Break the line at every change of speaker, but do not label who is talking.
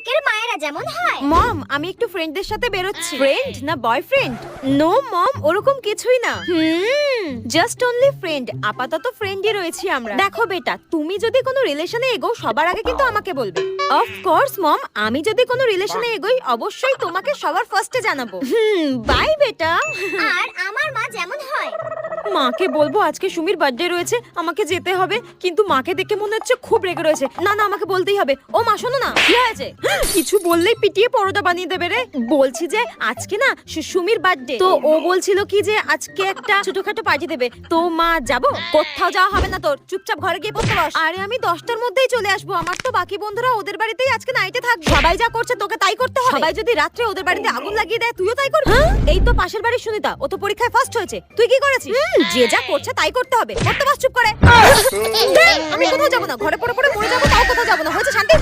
লোকের মায়েরা যেমন হয়।
মম, আমি একটু ফ্রেন্ডদের সাথে বেরোচ্ছি। ফ্রেন্ড না বয়ফ্রেন্ড? নো মম, ওরকম কিছুই না। Just only friend. আপাতত ফ্রেন্ডই রয়েছি আমরা। দেখো বেটা, তুমি যদি কোনো রিলেশনে এগো সবার আগে কিন্তু আমাকে বলবে। অফ কোর্স মম, আমি যদি কোনো রিলেশনে এগোই অবশ্যই তোমাকে সবার ফার্স্টে জানাবো। বাই বেটা।
আর আমার মা যেমন হয়।
মাকে বলবো আজকে সুমির বার্থডে রয়েছে, আমাকে যেতে হবে, কিন্তু মাকে দেখে মনে হচ্ছে খুব রেগে রয়েছে। না না, আমাকে বলতেই হবে। ও মা, শোনো না, কি হয়েছে? কিছু বললেই পিটিয়ে পরোটা বানিয়ে দেবে রে। বলছি যে আজকে না সুমির বার্থডে, তো ও বলছিল কি যে আজকে একটা ছোটখাটো পার্টি দেবে। তো মা, যাবো? কোথাও যাওয়া হবে না তোর, চুপচাপ ঘরে গিয়ে পড়তে বস। আরে আমি 10টার মধ্যেই চলে আসবো। আমার তো বাকি বন্ধুরা ওদের বাড়িতেই আজকে নাইটে থাকবে। সবাই যা করছে তোকে তাই করতে হবে। সবাই যদি রাত্রে ওদের বাড়িতে আগুন লাগিয়ে দেয়, তুইও তাই করবি? এই তো পাশের বাড়ির সুনিতা, ও তো পরীক্ষায় ফার্স্ট হয়েছে। তুই কি করেছিস? যে যা করছে তাই করতে হবে। করতে বাস, চুপ করে। আমি কোথাও যাবো না, ঘরে পড়ে পড়ে মরে যাবো, তাও কোথাও যাবো না। হয়েছে শান্তি?